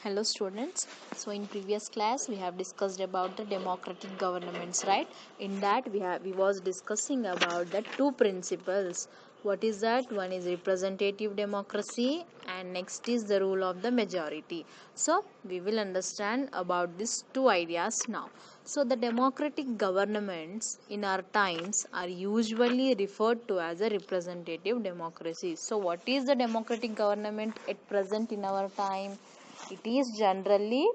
Hello students. So in previous class we have discussed about the democratic governments, right? In that we was discussing about the two principles. What is that? One is representative democracy and next is the rule of the majority. So we will understand about these two ideas now. So the democratic governments in our times are usually referred to as a representative democracy. So what is the democratic government at present in our time? It is generally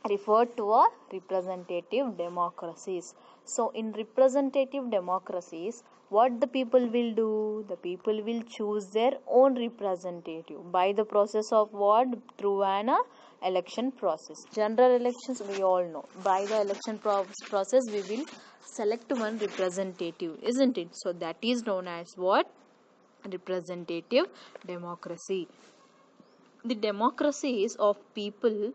referred to a representative democracies. So in representative democracies, what the people will do? The people will choose their own representative by the process of what? Through an election process. General elections we all know. By the election process we will select one representative, isn't it? So that is known as what? Representative democracy. The democracies of people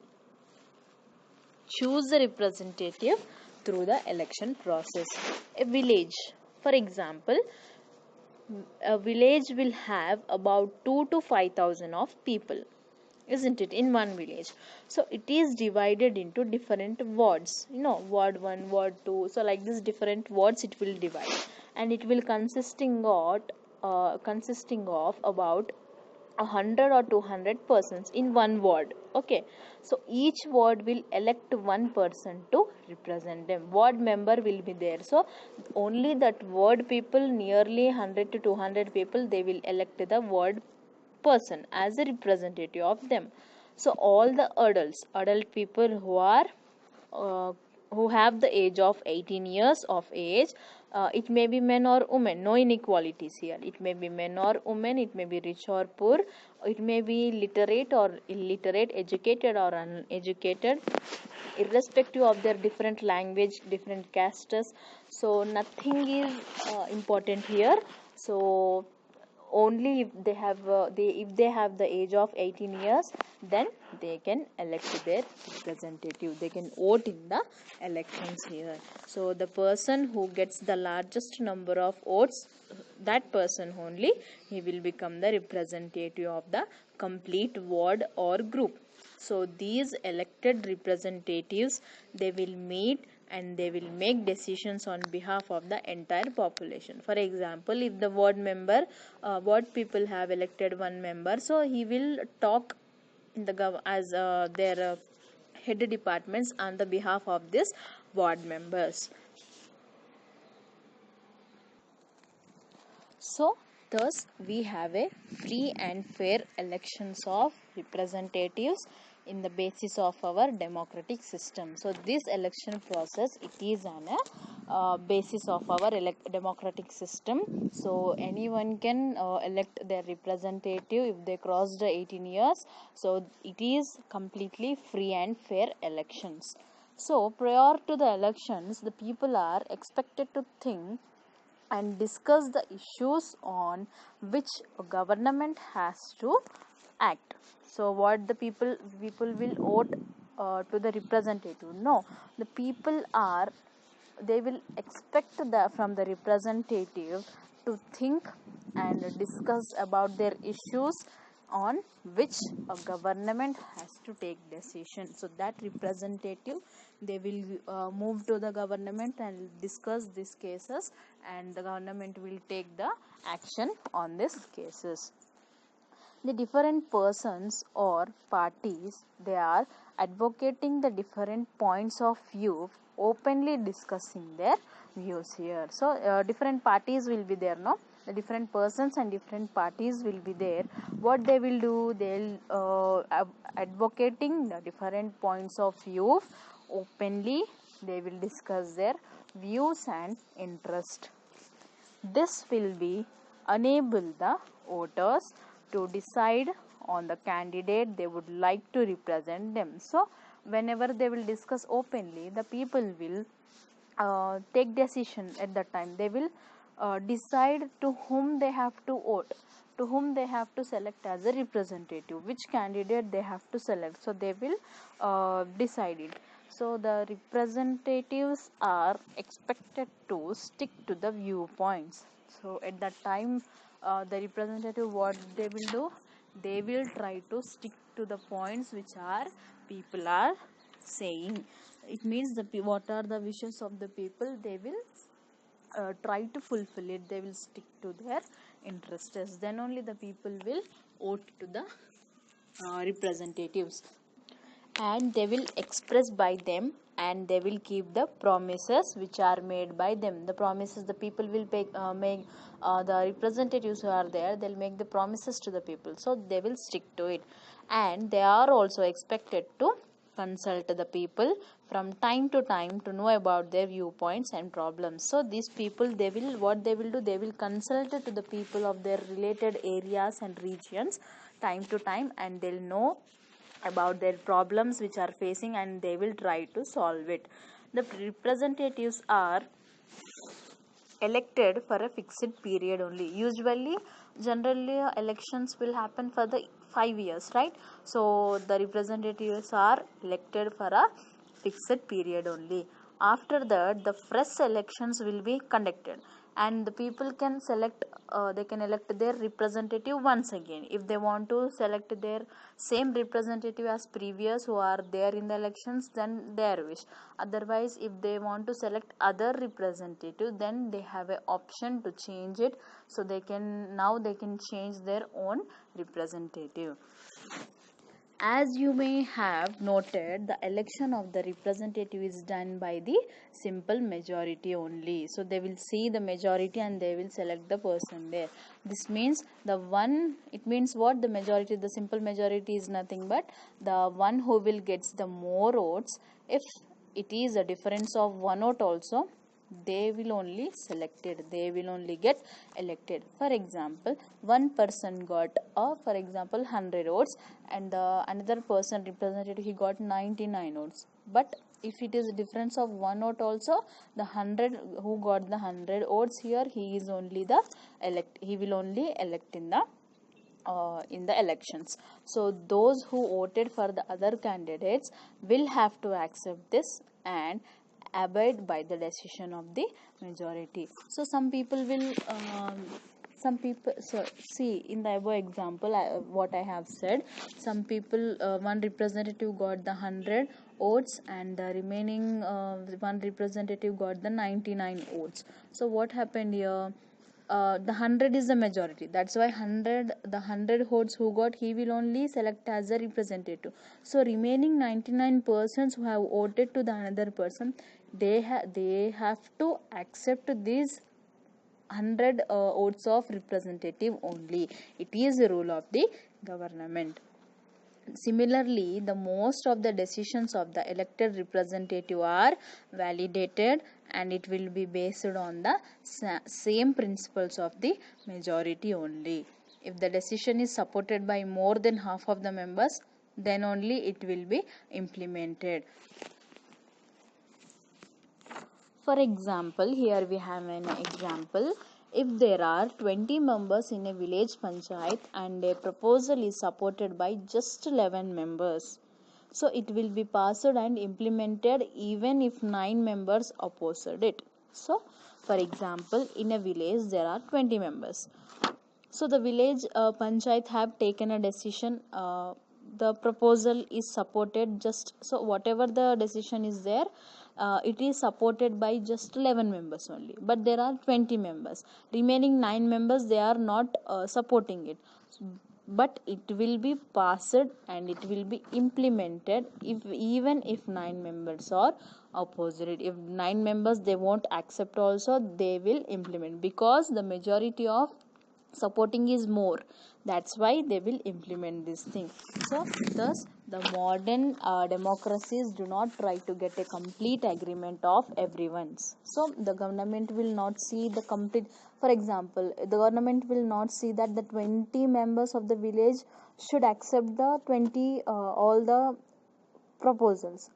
choose the representative through the election process. A village, for example, a village will have about 2 to 5,000 of people, isn't it, in one village. So it is divided into different wards, ward 1, ward 2, so like this different wards it will divide, and it will consisting of about 100 or 200 persons in one ward. Okay, so each ward will elect one person to represent them. Ward member will be there, so only that ward people, nearly 100 to 200 people, they will elect the ward person as a representative of them. So all the adult people uh, who have the age of 18 years of age, it may be men or women, no inequalities here. It may be men or women, it may be rich or poor, it may be literate or illiterate, educated or uneducated, irrespective of their different language, different castes. So nothing is important here. So only if they have the age of 18 years, then they can elect their representative, they can vote in the elections here. So the person who gets the largest number of votes, that person only, he will become the representative of the complete ward or group. So these elected representatives, they will meet and they will make decisions on behalf of the entire population. For example, if the ward people have elected one member, so he will talk in the as their head departments on the behalf of this ward members. So, thus, we have a free and fair elections of representatives in the basis of our democratic system. So, this election process, it is on a basis of our democratic system. So, anyone can elect their representative if they cross the 18 years. So, it is completely free and fair elections. So, prior to the elections, the people are expected to think and discuss the issues on which a government has to act. So what the people will vote to the representative? No, the people are, they will expect from the representative to think and discuss about their issues on which a government has to take decision. So that representative, they will move to the government and discuss these cases, and the government will take the action on these cases. The different persons or parties, they are advocating the different points of view, openly discussing their views here. So different parties will be there, no, the different persons and different parties will be there. What they will do? They'll advocating the different points of view openly. They will discuss their views and interest. This will be enable the voters to decide on the candidate they would like to represent them. So whenever they will discuss openly, the people will take decision at that time. They will decide to whom they have to vote, to whom they have to select as a representative, which candidate they have to select. So they will decide it. So the representatives are expected to stick to the viewpoints. So at that time, the representative, what they will do? they will try to stick to the points which are people are saying. It means what are the wishes of the people, they will try to fulfill it, they will stick to their interests, then only the people will vote to the representatives, and they will express by them, and they will keep the promises which are made by them. The promises the people will make, the representatives who are there, they'll make the promises to the people, so they will stick to it. And they are also expected to consult the people from time to time to know about their viewpoints and problems. So these people, they will, what they will do, they will consult to the people of their related areas and regions time to time, and they'll know about their problems which are facing, and they will try to solve it. The representatives are elected for a fixed period only. Usually, generally, elections will happen for the 5 years, right? So the representatives are elected for a fixed period only. After that, the fresh elections will be conducted, and the people can select, they can elect their representative once again. If they want to select their same representative as previous who are there in the elections, then their wish. Otherwise, if they want to select other representative, then they have an option to change it. So they can, now they can change their own representative. As you may have noted, the election of the representative is done by the simple majority only. So they will see the majority and they will select the person there. This means the one, it means what? The majority, the simple majority is nothing but the one who will gets the more votes. If it is a difference of one vote also, they will only selected, they will only get elected. For example, one person got, for example, 100 votes, and the another person representative, he got 99 votes. But if it is a difference of one vote also, the 100 who got the 100 votes here, he is only the elect, he will only elect in the elections. So those who voted for the other candidates will have to accept this and abide by the decision of the majority. So some people will, some people, so see in the above example, what I have said, some people, one representative got the 100 votes, and the remaining one representative got the 99 votes. So what happened here? The 100 is the majority, that's why 100, the 100 votes who got, he will only select as a representative. So remaining 99 persons who have voted to the another person, they have to accept these 100 votes of representative only. It is a rule of the government. Similarly, the most of the decisions of the elected representative are validated, and it will be based on the same principles of the majority only. If the decision is supported by more than half of the members, then only it will be implemented. For example, here we have an example. If there are 20 members in a village panchayat and a proposal is supported by just 11 members, so it will be passed and implemented even if 9 members opposed it. So, for example, in a village there are 20 members. So the village panchayat have taken a decision, the proposal is supported just, so whatever the decision is there, it is supported by just 11 members only, but there are 20 members, remaining 9 members, they are not supporting it, but it will be passed and it will be implemented if, even if 9 members are opposed it. If 9 members they won't accept also, they will implement, because the majority of supporting is more, that's why they will implement this thing. So thus the modern democracies do not try to get a complete agreement of everyone's. So the government will not see the complete, for example, the government will not see that the 20 members of the village should accept the 20 all the proposals.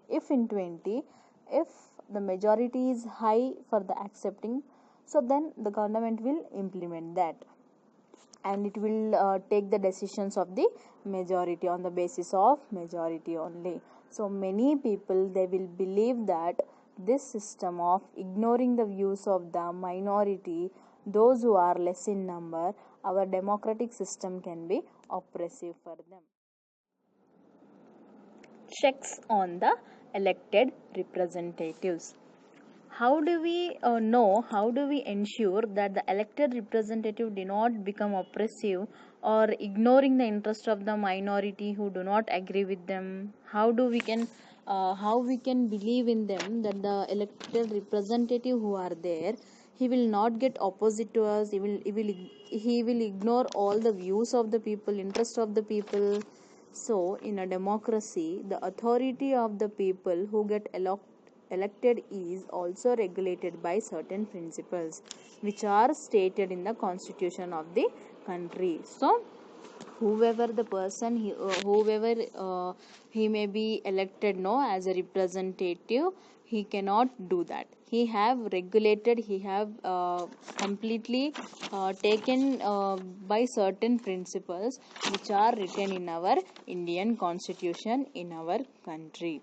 If in 20, if the majority is high for the accepting, so then the government will implement that, and it will take the decisions of the majority on the basis of majority only. So many people, they will believe that this system of ignoring the views of the minority those who are less in number, our democratic system can be oppressive for them. Checks on the elected representatives. How do we how do we ensure that the elected representative do not become oppressive or ignoring the interest of the minority who do not agree with them? How we can believe in them that the elected representative who are there, he will not get opposite to us, he will ignore all the views of the people, interest of the people. So in a democracy, the authority of the people who get elected is also regulated by certain principles which are stated in the constitution of the country. So whoever the person whoever he may be elected no as a representative, he cannot do that. He have regulated, he have completely taken by certain principles which are written in our Indian constitution in our country.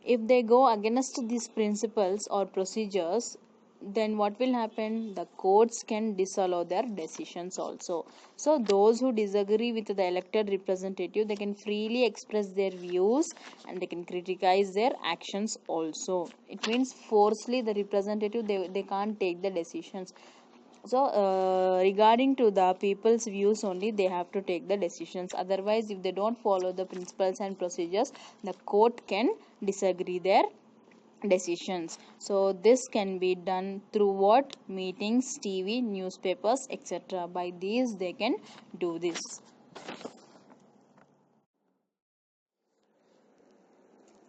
If they go against these principles or procedures, then what will happen? The courts can disallow their decisions also. So those who disagree with the elected representative, they can freely express their views and they can criticize their actions also. It means forcefully the representative, they can't take the decisions. So regarding to the people's views only, they have to take the decisions. Otherwise, if they don't follow the principles and procedures, the court can disagree their decisions. So this can be done through what? Meetings, TV, newspapers, etc. By these they can do this.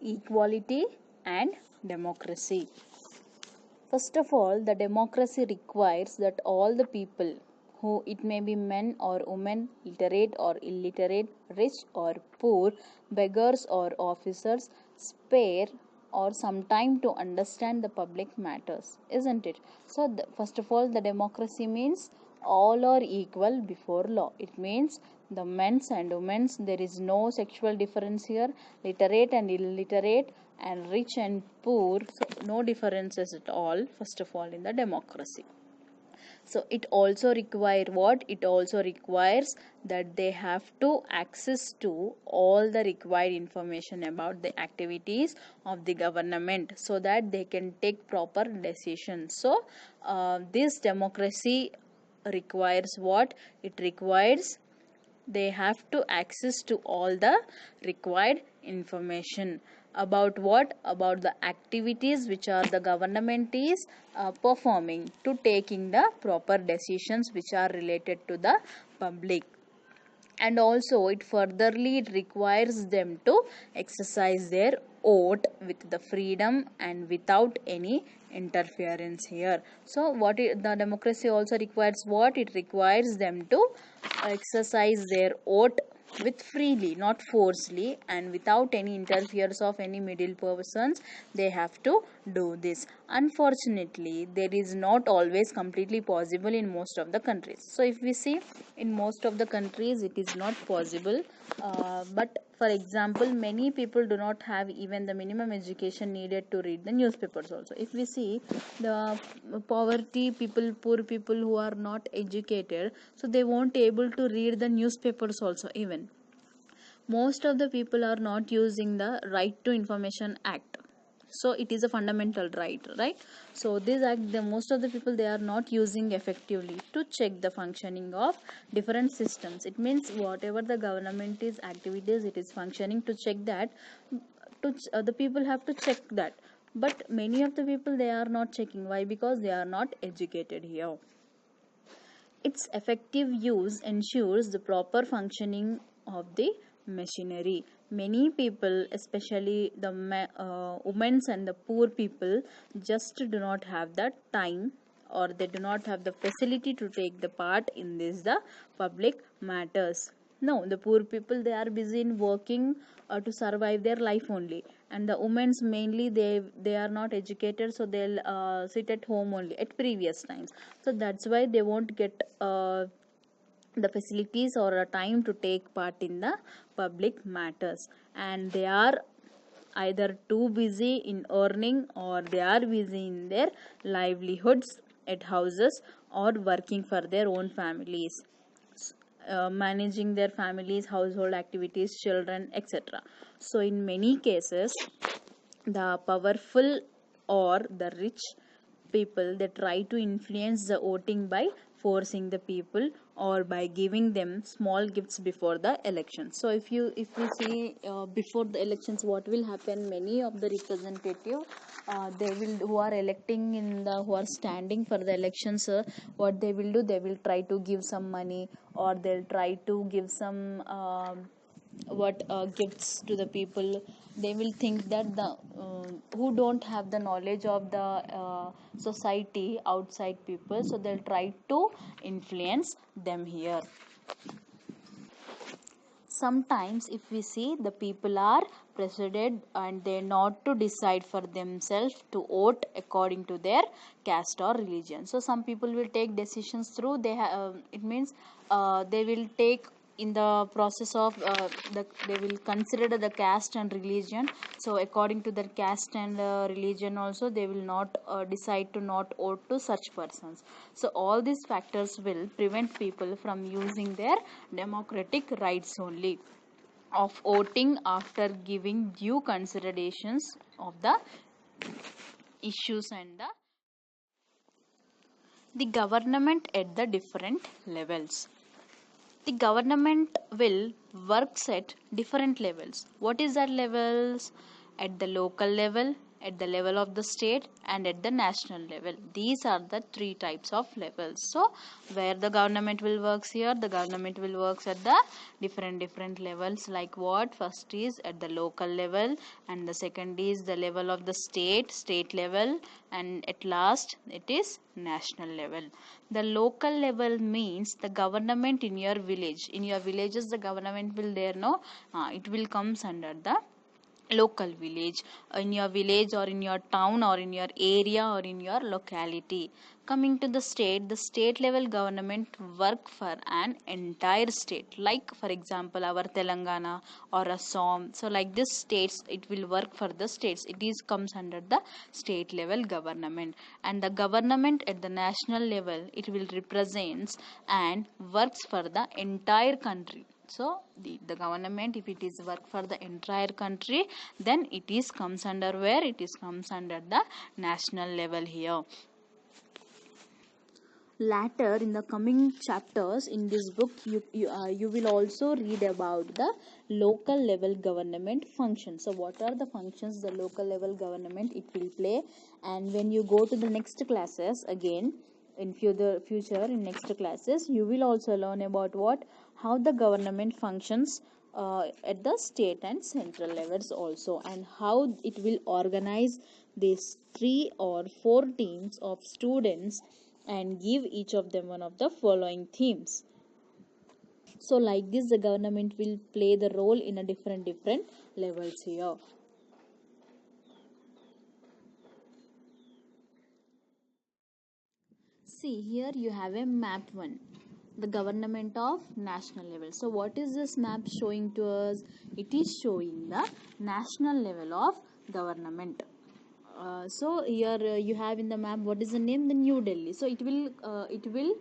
Equality and democracy. First of all, the democracy requires that all the people, who it may be men or women, literate or illiterate, rich or poor, beggars or officers, spare or some time to understand the public matters, isn't it? So first of all, the democracy means all are equal before law. It means the men's and women's, there is no sexual difference here, literate and illiterate, and rich and poor, so no differences at all, first of all, in the democracy. So it also require what? It also requires that they have to access to all the required information about the activities of the government so that they can take proper decisions. So this democracy requires what? It requires they have to access to all the required information about what? About the activities which are the government is performing to taking the proper decisions which are related to the public. And also it furtherly requires them to exercise their vote with the freedom and without any interference here. So the democracy also requires what? It requires them to exercise their vote with freely, not forcefully, and without any interference of any middle persons. They have to do this. Unfortunately, there is not always completely possible in most of the countries. So if we see, in most of the countries it is not possible, but for example, many people do not have even the minimum education needed to read the newspapers also. If we see the poverty people, poor people who are not educated, so they won't able to read the newspapers also. Even most of the people are not using the right to information act, so it is a fundamental right, right? So this act, the most of the people, they are not using effectively to check the functioning of different systems. It means whatever the government is activities, it is functioning to check that, the people have to check that. But many of the people, they are not checking. Why? Because they are not educated here. Its effective use ensures the proper functioning of the machinery. Many people, especially the women and the poor people, just do not have the time, or they do not have the facility to take the part in the public matters. No, the poor people, they are busy in working to survive their life only, and the women's mainly, they are not educated, so they'll sit at home only at previous times. So that's why they won't get the facilities or a time to take part in the public matters, and they are either too busy in earning, or they are busy in their livelihoods at houses or working for their own families, managing their families, household activities, children, etc. So in many cases, the powerful or the rich people, they try to influence the voting by forcing the people or by giving them small gifts before the election. So if we see, before the elections, what will happen, many of the representative, they will, who are electing in the, who are standing for the elections, what they will do, they will try to give some money, or they'll try to give some what gifts to the people. They will think that the who don't have the knowledge of the society, outside people, so they'll try to influence them here. Sometimes if we see, the people are persuaded and they not to decide for themselves to vote according to their caste or religion. So some people will take decisions through it means they will take in the process of they will consider the caste and religion. So according to their caste and religion also, they will not decide to not vote to such persons. So all these factors will prevent people from using their democratic rights only of voting after giving due considerations of the issues and the government at the different levels. The government will works at different levels. What is that levels? At the local level, at the level of the state, and at the national level. These are the three types of levels. So where the government will works here, the government will works at the different levels. Like what? First is at the local level, and the second is the level of the state level, and at last it is national level. The local level means the government in your village. In your villages, the government will there, no, it will comes under the local village. In your village or in your town or in your area or in your locality. Coming to the state level government work for an entire state, like for example our Telangana or Assam. So like this states, it will work for the states, it is comes under the state level government. And the government at the national level, it will represents and works for the entire country. So the government, if it is work for the entire country, then it is comes under where? It is comes under the national level here. Later in the coming chapters in this book, you will also read about the local level government functions. So what are the functions the local level government it will play? And when you go to the next classes again, in future in next classes, you will also learn about what, how the government functions at the state and central levels also, and how it will organize these 3 or 4 teams of students and give each of them one of the following themes. So like this, the government will play the role in a different levels here. See, here you have a map 1, the government of national level. So what is this map showing to us? It is showing the national level of government. So here you have in the map, what is the name? The New Delhi. So it will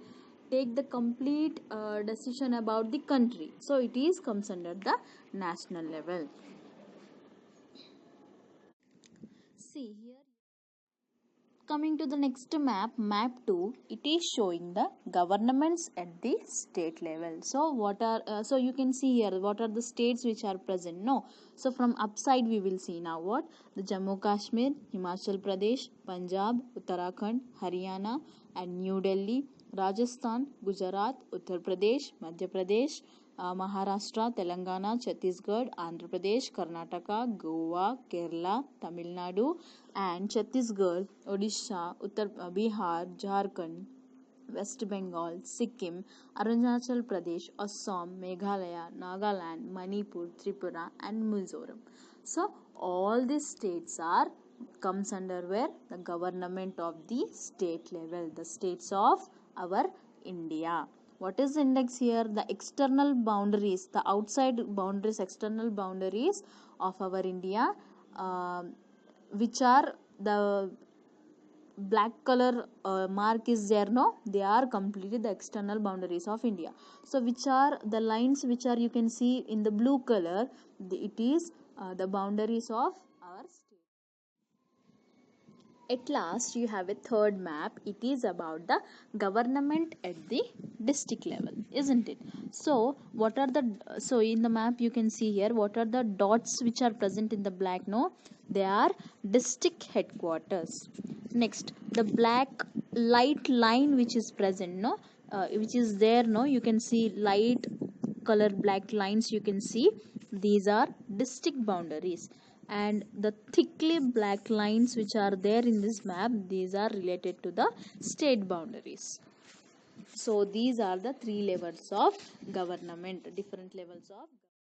take the complete decision about the country. So it is comes under the national level. See here, coming to the next map 2, it is showing the governments at the state level. So what are so you can see here what are the states which are present, no? So from upside we will see now what, the Jammu Kashmir, Himachal Pradesh, Punjab, Uttarakhand, Haryana, and New Delhi, Rajasthan, Gujarat, Uttar Pradesh, Madhya Pradesh, Maharashtra, Telangana, Chhattisgarh, Andhra Pradesh, Karnataka, Goa, Kerala, Tamil Nadu, and Chhattisgarh, Odisha, Bihar, Jharkhand, West Bengal, Sikkim, Arunachal Pradesh, Assam, Meghalaya, Nagaland, Manipur, Tripura, and Mizoram. So all these states are comes under where, the government of the state level, the states of our India. What is index here? The external boundaries, the outside boundaries, external boundaries of our India, which are the black color mark is there, no, they are completely the external boundaries of India. So which are the lines which are you can see in the blue color, it is the boundaries of our state. At last you have a third map. It is about the government at the district level, isn't it? So what are the, so in the map you can see here what are the dots which are present in the black, no, they are district headquarters. Next, the black light line which is present, no, which is there, no, you can see light color black lines, you can see these are district boundaries. And the thickly black lines which are there in this map, these are related to the state boundaries. So these are the three levels of government, different levels of